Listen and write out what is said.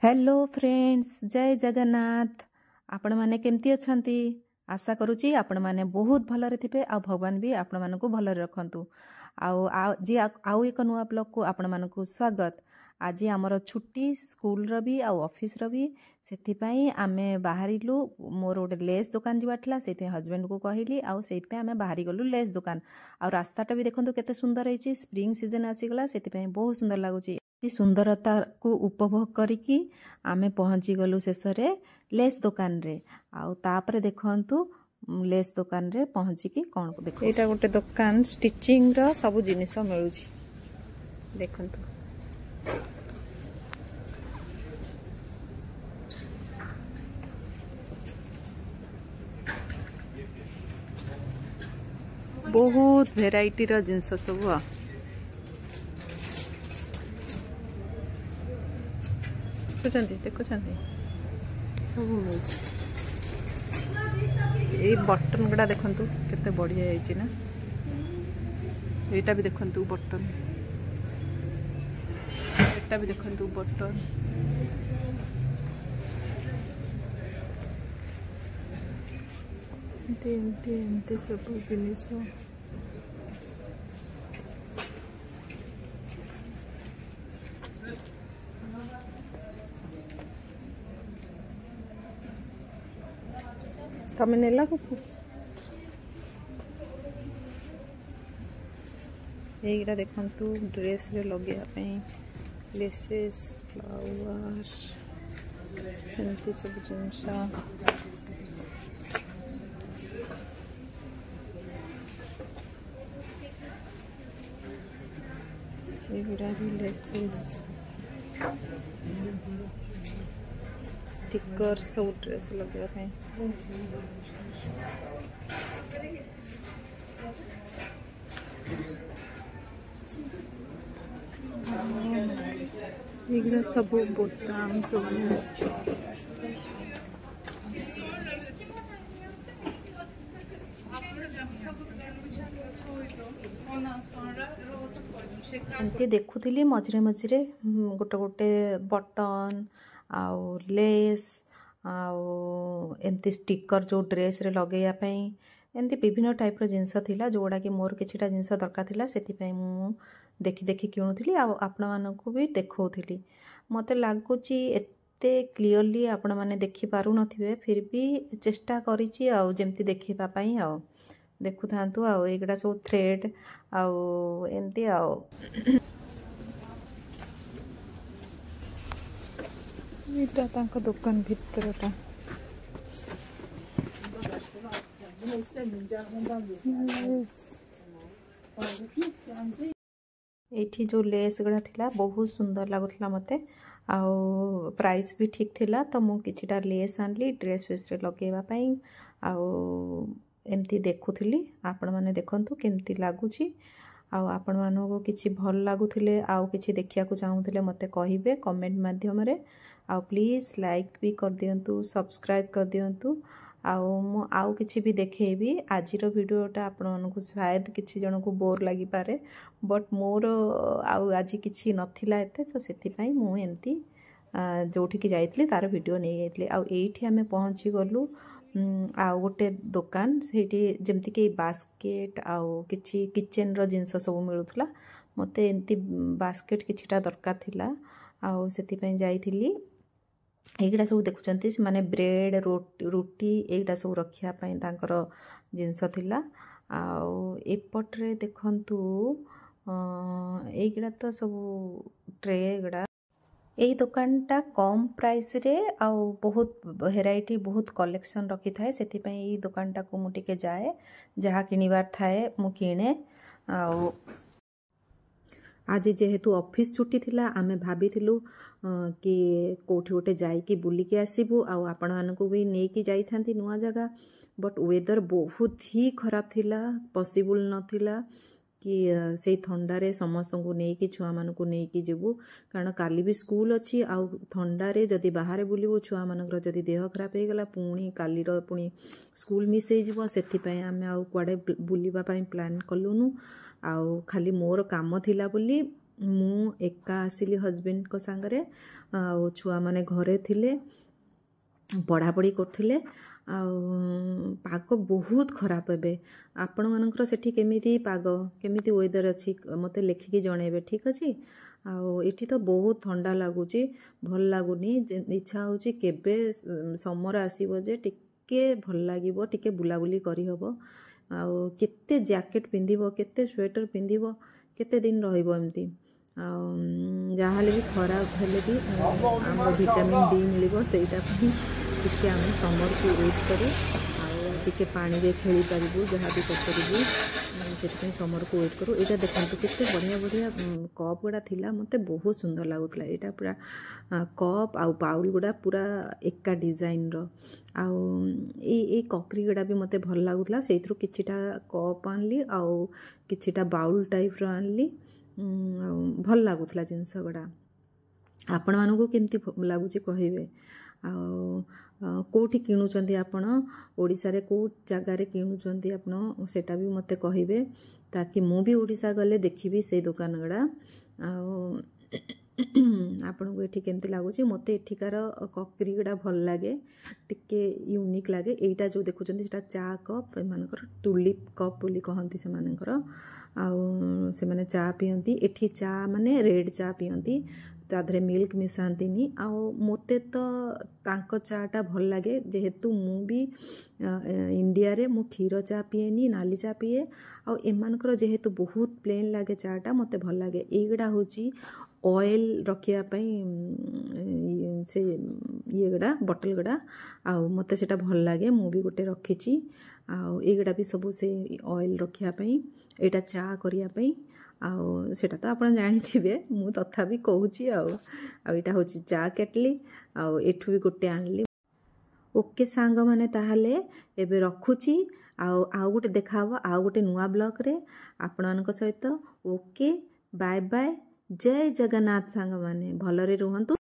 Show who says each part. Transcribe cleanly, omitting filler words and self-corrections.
Speaker 1: Hello friends, जय जगन्नाथ। आपण माने केमती अछंती? आशा करूची आपण माने बहुत भलरे थिबे आ भगवान भी आपण मानकु भलरे रखंतु। आउ एक नुआ ब्लॉग को आपण मानकु स्वागत। आज आमर छुट्टी स्कूल रो भी आ ऑफिस रो भी, सेति पई आमे बाहरिलु। मोर गोटे लेस दुकान जीवाठला, सेति हस्बैंड को कहली आ सेति पे आमे बाहरी गलु लेस दुकान। आ रास्ताटा भी देखंतु केते सुंदर रहिछि। स्प्रिंग सीजन आसी गला, सेति पई बहुत सुंदर लागुछि। सुंदरता को उपभोग करिकी आमे पहुंची गलु शेष रे लेस दुकान रे। आउ तापरे देखंतु लेस दुकान रे पहुंची की कोन को देखो, एटा गोटे दुकान स्टिचिंग रो सब जिनिस मिलुछि। देखंतु बहुत वेराइटी रो जिनिस सब देखुं सब मिलूँ। ये बटन गुड़ा देखु केते बढ़िया है ना। यहाँ भी देखु बटन, यहाँ भी देखु बटन। एमती सब जिनिस तमें नेला को यहीटा देखंतु ड्रेस रे लगे लेसेस फ्लावर्स सेमती सब जिनस। एगुड़ा भी लेसेस स्टिकर सब ड्रेस लगे एगुड़ा सब बोताम सब एमती देखुली। मझे मझे गोटे गोटे बटन आउ लेस आउ एमती स्टिकर जो ड्रेस रे लगेया एमती विभिन्न टाइप रो जिनस थिला, जोड़ा कि मोर किछिटा जिनस दरकार थिला। सेति पई मु देखि देखि किणुथिली आ आपण मानकु भी देखौथिली। मते लागुची एते क्लियरली आपण माने देखि पारु नथिबे, फिर भी चेष्टा करिछि आ जेमती देखिबा पई आ देखु थांतु। आ एगडा सब थ्रेड आ एमती आ इटा तांको दुकान भितरटा एठी जो लेस गड़ा थिला बहुत सुंदर लागुथला मते। आउ प्राइस भी ठीक थिला, तो मु किछिटा लेस आनली ड्रेस फेस रे लगेबा पई। आउ एमती देखुथिली। आपण माने देखंतु केमती लागुची। आउ आपण मानको किछि भल लागुथिले आउ किछि देखिया को चाहुथिले मते कहिबे कमेंट माध्यम रे। आउ प्लीज लाइक भी कर दियंतु, सब्सक्राइब कर दियंतु। आउ किछि भी देखेबी। आजिरो वीडियोटा आपण मानको शायद किछि जन को बोर लागि पारे, बट मोर आउ आज किछि नथिला एते, तो सेति पई मु एमती जोठी की जाइतली तार वीडियो नै जाइतली। आउ एठी हमें पहुंची गलु आउ गोटे दुकान, सेठी जेमती कि बास्केट आउ किछि किचन रो जिंस सब मिलुथला। मते एमती बास्केट किछिटा दरकार थिला, आउ सेति पई जाइतली। एगुड़ा सब देखुचंती से माने ब्रेड रोटी एगुड़ा सब रखिया पई तांकर जिंस थिला। आउ एपटरे देखंतु एगुड़ा तो सब ट्रे गुड़ा। एई दुकानटा कम प्राइस रे आउ बहुत वेराइटी बहुत कलेक्शन रखी थाए, सेति पई एई दुकानटा को मु टिके जाए, जहा किनिबार थाए मु किने। आउ आज जेहेतु ऑफिस छुट्टी थिला, आमे भाबिथिलु कि कोठी गोटे जाइकी बुलिकी आसीबु आउ आपण मानकु भी नेकी जाई थांती नुआ जगह। बट वेदर बहुत ही खराब थिला, पॉसिबल नथिला कि से थंडारे समस्त को नेकी छुआ मानकु नेकी जेबु, कारण काली भी स्कूल अछि। आउ थंडारे जदि बाहर बुलिबु छुआ मानकर जदि देह खराब हे गला, पुणी काली रो पुणी स्कूल मिस हे जिवो। सेति पई आमे आउ कुआडे बुलिबा पई प्लान कलुनु। आउ खाली मोर काम थिला बोली मु एका आसिली हजबैंड को सांगरे छुआ माने घरे थिले पढ़ापढ़ी करथिले पाग बहुत खराब हे आपण मानकर सेठी केमिति पाग केमिति वेदर अच्छी मते लेखिकी जणेबे ठीक अछि आठी तो बहुत ठंडा लगुच भल लगुनि इच्छा होची केबे समर आसीबो जे टिके भल लागिबो टिके बुलाबुली करी हबो केते जैकेट पिंधिबो केते स्वेटर पिंधिबो केते दिन रहिबो एमती जहाँले भी खरा हेले भी आम विटामिन डी मिलिबो सेटा टिके आम समर को वेट करू टिके पानी रे खेली पारिबु जहाँ भी करू से समर को वेट करूँ यहाँ देखते केते बढ़िया बढ़िया कप गुड़ा थिला मते बहुत सुंदर लगुला यहाँ पूरा कप आउ बाउल गुड़ा पूरा एका डिजाइन रो आउ ककरी गुड़ा भी मते भल लगुला से किछिटा कप आनली आउ किछिटा बाउल टाइप रो आनली भल लगुला जिनस गुड़ा आपण मानू केमती लगुच कहे कोठी किणुचंती आपण ओडिसा रे को जगार किणुचंती आपण सेटा भी मते कहिबे ताकि मु भी ओडिसा गले देखिबी से दुकान गुड़ा आपण को एठी केमती लागुची मते एठिकार ककरी गुड़ा भल लागे टिके यूनिक लागे एटा जो देखुचंती सेटा चा कप एमानकर टुलिप कप बोली कहंती से मानकर आउ से माने चा पियंती एठी चा माने रेड चा पियंती ताधरे मिल्क मिसांतीनी आउ मोते तो तांको चाटा भल लगे जेहेतु मु भी इंडिया रे मु क्षीर चा पिएनी नाली चा पिए आउ एमानकर जेहेतु बहुत प्लेन लगे चाटा मते भल लगे एगुड़ा होची ऑयल रखिया पई से ये गुड़ा बॉटल गुड़ा आउ मते सेटा भल लगे मु भी गोटे रखिची आउ एगुड़ा भी सब से ऑयल रखिया पई एटा चा करिया पई आउ सेटा तो आपण जानिथिबे मु तथापि कहूची आउ एटा होची चा केटली आउ एठु भी गोटे आनली ओके सांग माने ताहाले एबे रखुची आउ गोटे देखाबो आउ गोटे नुआ ब्लॉग रे आपननको सहित ओके बाय बाय जय जगन्नाथ सांग माने भलरे रुहंतु।